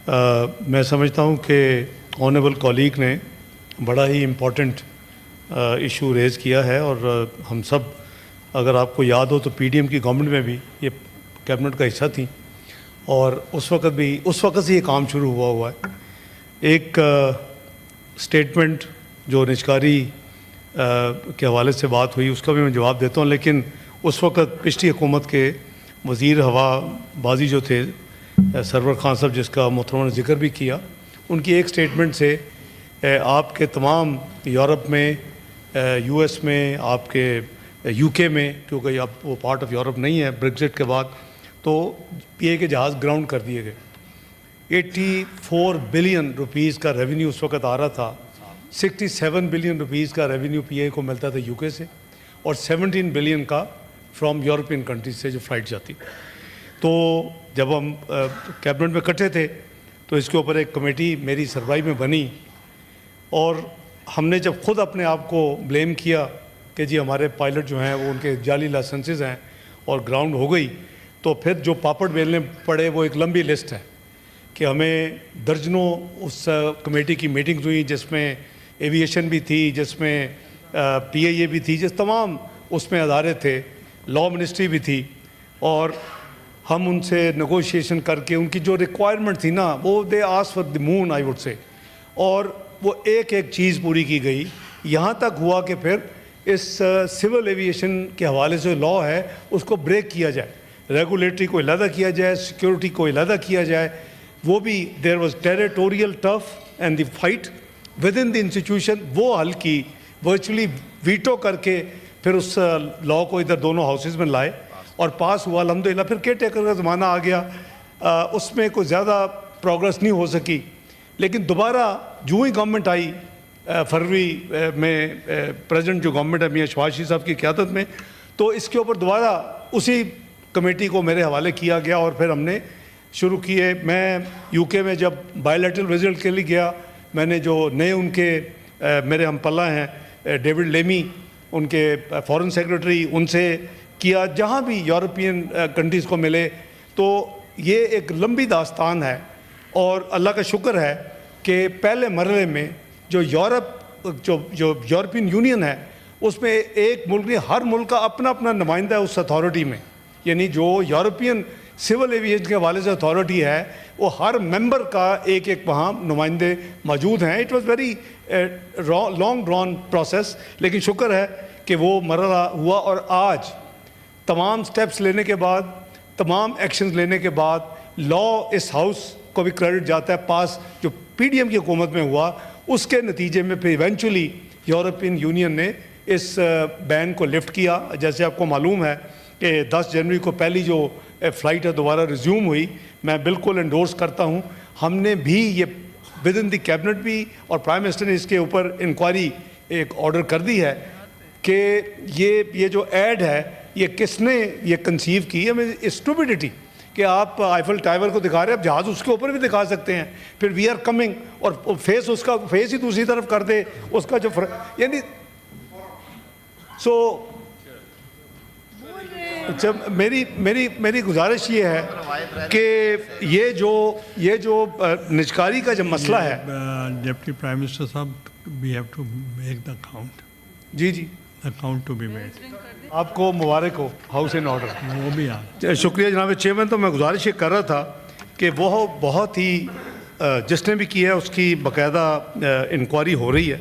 میں سمجھتا ہوں کہ آنریبل کولیگ نے بڑا ہی امپورٹنٹ ایشو ریز کیا ہے، اور ہم سب، اگر آپ کو یاد ہو تو پی ڈی ایم کی گورنمنٹ میں بھی یہ کیبنٹ کا حصہ تھیں، اور اس وقت سے یہ کام شروع ہوا ہے۔ ایک اسٹیٹمنٹ جو نجکاری کے حوالے سے بات ہوئی، اس کا بھی میں جواب دیتا ہوں، لیکن اس وقت پچھلی حکومت کے وزیر ہوا بازی جو تھے سرور خان صاحب، جس کا محترمہ نے ذکر بھی کیا، ان کی ایک اسٹیٹمنٹ سے آپ کے تمام یورپ میں، یو ایس میں، آپ کے یو کے میں، کیونکہ اب وہ پارٹ آف یورپ نہیں ہے بریگزٹ کے بعد، تو پی اے کے جہاز گراؤنڈ کر دیے گئے۔ 84 بلین روپیز کا ریونیو اس وقت آ رہا تھا، 67 بلین روپیز کا ریونیو پی اے کو ملتا تھا یو کے سے، اور 17 بلین کا فرام یورپین کنٹریز سے جو فلائٹ جاتی۔ تو جب ہم کیبنٹ میں اکٹھے تھے تو اس کے اوپر ایک کمیٹی میری سربراہی میں بنی، اور ہم نے جب خود اپنے آپ کو بلیم کیا کہ جی ہمارے پائلٹ جو ہیں وہ ان کے جعلی لائسنسز ہیں اور گراؤنڈ ہو گئی، تو پھر جو پاپڑ بیلنے پڑے وہ ایک لمبی لسٹ ہے کہ ہمیں درجنوں اس کمیٹی کی میٹنگز ہوئی، جس میں ایویشن بھی تھی، جس میں پی اے بھی تھی، جس تمام اس میں ادارے تھے، لا منسٹری بھی تھی، اور ہم ان سے نیگوشیشن کر کے ان کی جو ریکوائرمنٹ تھی نا، وہ دے آس for the moon I would say, اور وہ ایک ایک چیز پوری کی گئی۔ یہاں تک ہوا کہ پھر اس سول ایویشن کے حوالے سے لا ہے اس کو بریک کیا جائے، ریگولیٹری کو علیحدہ کیا جائے، سیکیورٹی کو علیحدہ کیا جائے، وہ بھی there was territorial tough and the fight with in the institution, وہ حل کی، ورچولی ویٹو کر کے پھر اس لا کو ادھر دونوں ہاؤسز میں لائے اور پاس ہوا الحمدللہ۔ پھر کیئر ٹیکر کا زمانہ آ گیا، اس میں کوئی زیادہ پروگرس نہیں ہو سکی، لیکن دوبارہ جو ہی گورنمنٹ آئی فروری میں، پریزیڈنٹ جو گورنمنٹ ہے میاں شہباز شریف صاحب کی قیادت میں، تو اس کے اوپر دوبارہ اسی کمیٹی کو میرے حوالے کیا گیا، اور پھر ہم نے شروع کیے۔ میں یو کے میں جب بائی لیٹرل وزٹ کے لیے گیا، میں نے جو نئے ان کے میرے ہم پلہ ہیں ڈیوڈ لیمی، ان کے فارن سیکرٹری، ان سے کیا، جہاں بھی یورپین کنٹریز کو ملے۔ تو یہ ایک لمبی داستان ہے، اور اللہ کا شکر ہے کہ پہلے مرحلے میں جو یورپین یونین ہے، اس میں ایک ملک نہیں، ہر ملک کا اپنا اپنا نمائندہ ہے اس اتھارٹی میں، یعنی جو یورپین سول ایویشن کے حوالے سے اتھارٹی ہے، وہ ہر ممبر کا ایک ایک وہاں نمائندے موجود ہیں۔ It was very long ڈران process, لیکن شکر ہے کہ وہ مرحلہ ہوا، اور آج تمام سٹیپس لینے کے بعد، تمام ایکشنز لینے کے بعد، لا اس ہاؤس کو بھی کریڈٹ جاتا ہے، پاس جو پی ڈی ایم کی حکومت میں ہوا، اس کے نتیجے میں پھر ایونچولی یورپین یونین نے اس بین کو لفٹ کیا۔ جیسے آپ کو معلوم ہے کہ 10 جنوری کو پہلی جو فلائٹ ہے دوبارہ ریزیوم ہوئی، میں بالکل انڈورس کرتا ہوں۔ ہم نے بھی یہ ود ان دی کیبنٹ بھی، اور پرائم منسٹر نے اس کے اوپر انکوائری ایک آرڈر کر دی ہے کہ یہ جو ایڈ ہے، یہ کس نے یہ کنسیو کی ہے؟ اسٹوپیڈیٹی کہ آپ آئیفل ٹاور کو دکھا رہے ہیں، آپ جہاز اس کے اوپر بھی دکھا سکتے ہیں، پھر وی آر کمنگ، اور فیس اس کا فیس ہی دوسری طرف کر دے، اس کا جو یعنی سو میری گزارش یہ ہے کہ یہ جو نجکاری کا جو مسئلہ ہے، ڈپٹی پرائم منسٹر صاحب، we have to make the count, جی اکاؤنٹ ٹو بی میڈ۔ آپ کو مبارک ہو، ہاؤس ان آرڈر۔ وہ بھی شکریہ جناب چیئرمین۔ تو میں گزارش یہ کر رہا تھا کہ وہ بہت ہی جس نے بھی کیا ہے اس کی باقاعدہ انکوائری ہو رہی ہے،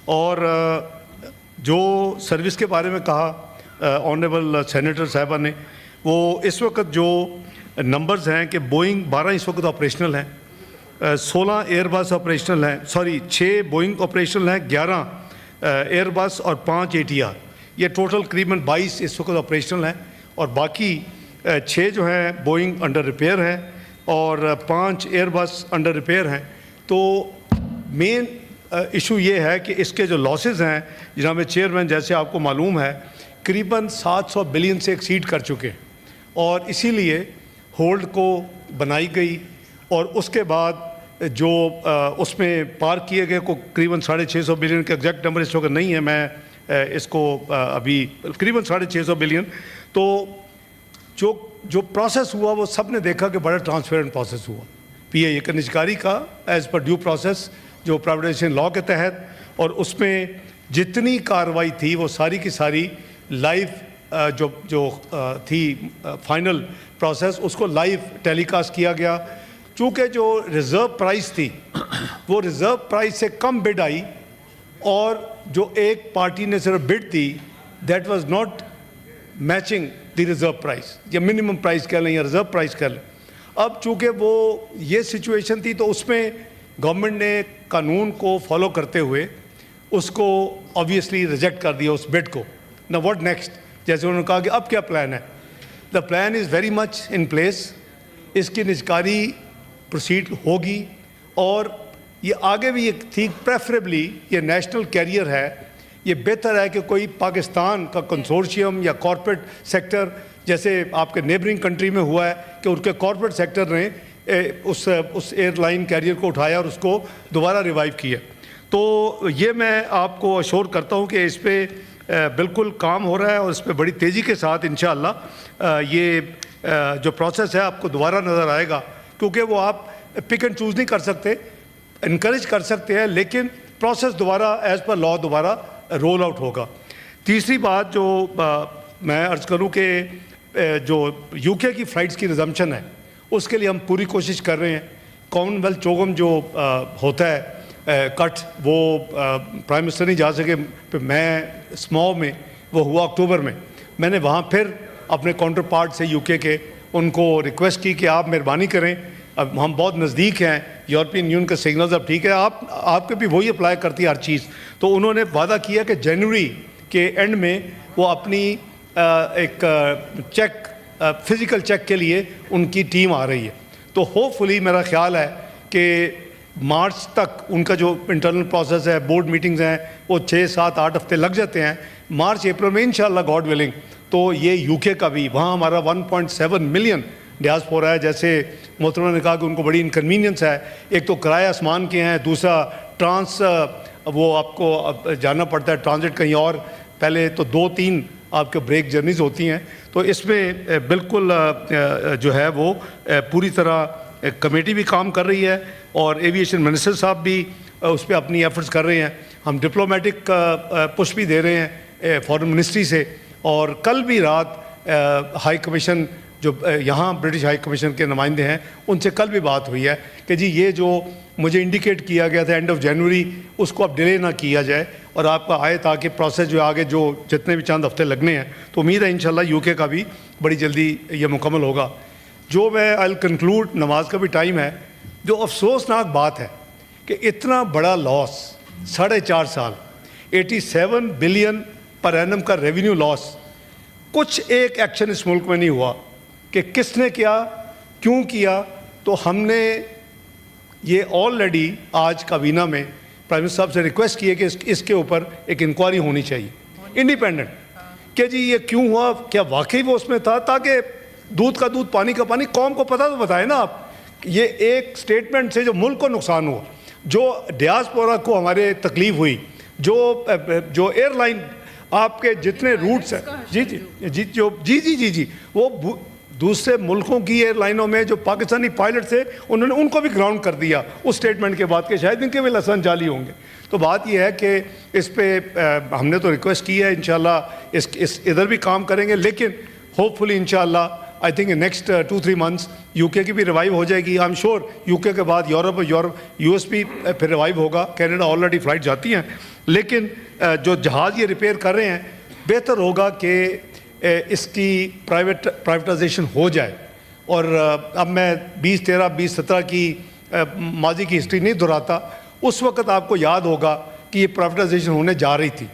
اور جو سروس کے بارے میں کہا آنریبل سینیٹر صاحبہ نے، وہ اس وقت جو نمبرز ہیں کہ بوئنگ 12 اس وقت آپریشنل ہیں، 16 ایئر بس آپریشنل ہیں، 6 بوئنگ آپریشنل ہیں، 11 ایئر بس اور 5 ATR، یہ ٹوٹل قریباً 22 اس وقت آپریشنل ہیں، اور باقی 6 جو ہیں بوئنگ انڈر ریپیئر ہیں، اور 5 ایئر بس انڈر ریپیئر ہیں۔ تو مین ایشو یہ ہے کہ اس کے جو لاسز ہیں جناب چیئرمین، جیسے آپ کو معلوم ہے، قریباً 700 بلین سے ایکسیڈ کر چکے ہیں، اور اسی لیے ہولڈ کو بنائی گئی، اور اس کے بعد جو اس میں پارک کیے گئے کو قریباً 650 بلین کا ایگزیکٹ نمبر اس وقت نہیں ہے، میں اس کو ابھی قریباً 650 بلین۔ تو جو پروسیس ہوا وہ سب نے دیکھا کہ بڑا ٹرانسپیرنٹ پروسیس ہوا۔ پی اے کنجکاری کا ایز پر ڈیو پروسیس جو پرائیویٹائزیشن لا کے تحت، اور اس میں جتنی کارروائی تھی وہ ساری کی ساری لائیو جو تھی فائنل پروسیس اس کو لائیو ٹیلی کاسٹ کیا گیا. چونکہ جو ریزرو پرائز تھی وہ ریزرو پرائز سے کم بڈ آئی، اور جو ایک پارٹی نے صرف bid the that was not matching the reserve price, یا منیمم پرائز کہہ لیں یا ریزرو پرائز کہہ لیں. اب چونکہ وہ یہ سچویشن تھی تو اس میں گورنمنٹ نے قانون کو فالو کرتے ہوئے اس کو آبویسلی ریجیکٹ کر دیا اس بڈ کو. نا واٹ نیکسٹ، جیسے انہوں نے کہا کہ اب کیا پلان ہے. The plan is very much in place. اس کی نجکاری پروسیڈ ہوگی، اور یہ آگے بھی یہ تھی پریفریبلی یہ نیشنل کیریئر ہے. یہ بہتر ہے کہ کوئی پاکستان کا کنسورشیم یا کارپوریٹ سیکٹر، جیسے آپ کے نیبرنگ کنٹری میں ہوا ہے کہ ان کے کارپوریٹ سیکٹر نے اس ایئر لائن کیریئر کو اٹھایا اور اس کو دوبارہ ریوائیو کیا. تو یہ میں آپ کو اشور کرتا ہوں کہ اس پہ بالکل کام ہو رہا ہے، اور اس پہ بڑی تیزی کے ساتھ انشاءاللہ یہ جو پروسیس ہے آپ کو دوبارہ نظر آئے گا. کیونکہ وہ آپ پک اینڈ چوز نہیں کر سکتے، انکریج کر سکتے ہیں، لیکن پروسیس دوبارہ ایز پر لا دوبارہ رول آؤٹ ہوگا. تیسری بات جو میں عرض کروں کہ جو یو کے کی فلائٹس کی ریزمپشن ہے اس کے لیے ہم پوری کوشش کر رہے ہیں. کامن ویلتھ چوگم جو ہوتا ہے کٹ، وہ پرائم منسٹر نہیں جا سکے، پھر میں اسماؤ میں وہ ہوا اکتوبر میں. میں نے وہاں پھر اپنے کاؤنٹر پارٹ سے یو کے ان کو ریکویسٹ کی کہ آپ مہربانی کریں، اب ہم بہت نزدیک ہیں یورپین یونین کے سگنلز، اب ٹھیک ہے آپ کے بھی وہی اپلائی کرتی ہے ہر چیز. تو انہوں نے وعدہ کیا کہ جنوری کے اینڈ میں وہ اپنی ایک چیک فزیکل چیک کے لیے ان کی ٹیم آ رہی ہے. تو ہوپ فلی میرا خیال ہے کہ مارچ تک ان کا جو انٹرنل پروسیس ہے، بورڈ میٹنگز ہیں، وہ 6 7 8 ہفتے لگ جاتے ہیں. مارچ اپریل میں انشاءاللہ گاڈ ولنگ تو یہ یو کے کا بھی، وہاں ہمارا 1.7 ملین ڈیاسپورا ہے. جیسے محترمہ نے کہا کہ ان کو بڑی انکنوینئنس ہے، ایک تو کرایہ آسمان کے ہیں، دوسرا ٹرانس وہ آپ کو جانا پڑتا ہے ٹرانزٹ کہیں اور، پہلے تو 2-3 آپ کے بریک جرنیز ہوتی ہیں. تو اس میں بالکل جو ہے وہ پوری طرح کمیٹی بھی کام کر رہی ہے، اور ایویشن منسٹر صاحب بھی اس پہ اپنی ایفرٹس کر رہے ہیں. ہم ڈپلومیٹک پش بھی دے رہے ہیں فارن منسٹری سے، اور کل بھی رات ہائی کمیشن جو یہاں برٹش ہائی کمیشن کے نمائندے ہیں ان سے کل بھی بات ہوئی ہے کہ جی یہ جو مجھے انڈیکیٹ کیا گیا تھا اینڈ آف جنوری اس کو اب ڈیلے نہ کیا جائے اور آپ کا آئے تاکہ پروسیس جو آگے جو جتنے بھی چند ہفتے لگنے ہیں. تو امید ہے انشاءاللہ یو کے کا بھی بڑی جلدی یہ مکمل ہوگا. جو میں آئی کنکلوڈ، نماز کا بھی ٹائم ہے. جو افسوسناک بات ہے کہ اتنا بڑا لاس 4.5 سال 87 بلین پر اینم کا ریونیو لاس، کچھ ایک ایکشن اس ملک میں نہیں ہوا کہ کس نے کیا، کیوں کیا. تو ہم نے یہ آلریڈی آج کابینہ میں پرائم منسٹر صاحب سے ریکویسٹ کی ہے کہ اس کے اوپر ایک انکوائری ہونی چاہیے انڈیپینڈنٹ کہ جی یہ کیوں ہوا، کیا واقعی وہ اس میں تھا، تاکہ دودھ کا دودھ پانی کا پانی قوم کو پتہ تو بتائے نا آپ. یہ ایک اسٹیٹمنٹ سے جو ملک کو نقصان ہوا، جو ڈیاسپورا کو ہمارے تکلیف ہوئی، جو ایئر لائن آپ کے جتنے روٹس ہیں جی وہ دوسرے ملکوں کی ایئر لائنوں میں جو پاکستانی پائلٹ تھے انہوں نے ان کو بھی گراؤنڈ کر دیا اس اسٹیٹمنٹ کے بعد کہ شاید ان کے بھی لسن جعلی ہوں گے. تو بات یہ ہے کہ اس پہ ہم نے تو ریکویسٹ کی ہے، انشاءاللہ اس ادھر بھی کام کریں گے، لیکن ہوپ فلی انشاءاللہ I think next 2-3 months you کے کی بھی ریوائیو ہو جائے گی. آئی ایم شیور یو کے بعد یورپ یو ایس بھی پھر ریوائیو ہوگا. کینیڈا آلریڈی فلائٹ جاتی ہیں، لیکن جو جہاز یہ ریپیئر کر رہے ہیں بہتر ہوگا کہ اس کی پرائیویٹائزیشن ہو جائے. اور اب میں 2013 2017 کی ماضی کی ہسٹری نہیں دہراتا. اس وقت آپ کو یاد ہوگا کہ یہ پرائیویٹائزیشن ہونے جا رہی تھی،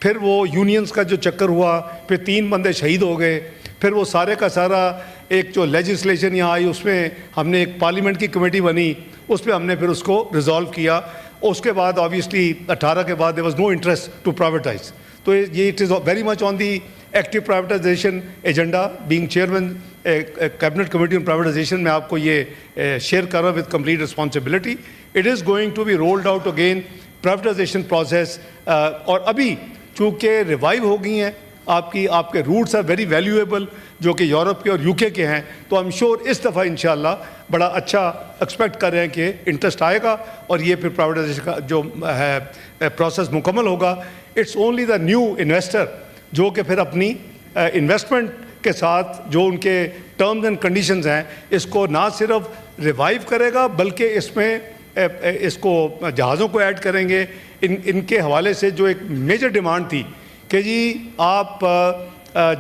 پھر وہ یونینز کا جو چکر ہوا، پھر 3 بندے شہید ہو گئے، پھر وہ سارے کا سارا ایک جو لیجسلیشن یہاں آئی اس میں ہم نے ایک پارلیمنٹ کی کمیٹی بنی، اس پہ ہم نے پھر اس کو ریزالو کیا. اس کے بعد آبویسلی 18 کے بعد there was no interest to privatize. تو یہ it is very much on the active privatization agenda. Being chairman cabinet committee on privatization میں آپ کو یہ شیئر کر رہا ہوں with complete responsibility. It is going to be rolled out again privatization process. اور ابھی چونکہ ریوائیو ہو گئی ہیں آپ کے روٹس آر ویری ویلیویبل جو کہ یورپ کے اور یو کے ہیں. تو آئی ایم شیور اس دفعہ انشاءاللہ بڑا اچھا ایکسپیکٹ کر رہے ہیں کہ انٹرسٹ آئے گا اور یہ پھر پرائیویٹائزیشن کا جو ہے پروسیس مکمل ہوگا. It's only the new investor جو کہ پھر اپنی انویسٹمنٹ کے ساتھ جو ان کے ٹرمز اینڈ کنڈیشنز ہیں اس کو نہ صرف ریوائیو کرے گا بلکہ اس میں اس کو جہازوں کو ایڈ کریں گے. ان کے حوالے سے جو ایک میجر ڈیمانڈ تھی کہ جی آپ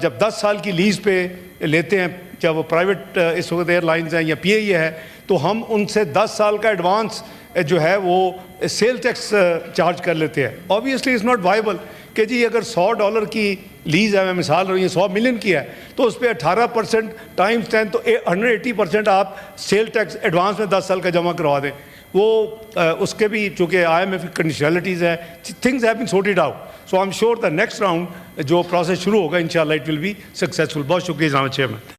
جب 10 سال کی لیز پہ لیتے ہیں چاہے وہ پرائیویٹ اس وقت ایئر لائنز ہیں یا پی اے ای ہے تو ہم ان سے 10 سال کا ایڈوانس جو ہے وہ سیل ٹیکس چارج کر لیتے ہیں. آبویسلی از ناٹ وائبل کہ جی اگر $100 کی لیز ہے, میں مثال رہی ہوں 100 ملین کی ہے تو اس پہ 18% ٹائمز 10 تو 180% آپ سیل ٹیکس ایڈوانس میں 10 سال کا جمع کروا دیں. وہ اس کے بھی چونکہ آئی ایم ایف کی کنڈیشنلٹیز ہیں, things have been sorted out. So I am sure the next round جو پروسیس شروع ہوگا انشاءاللہ اٹ ول بی سکسیزفل. بہت شکریہ جناب چیئرمین.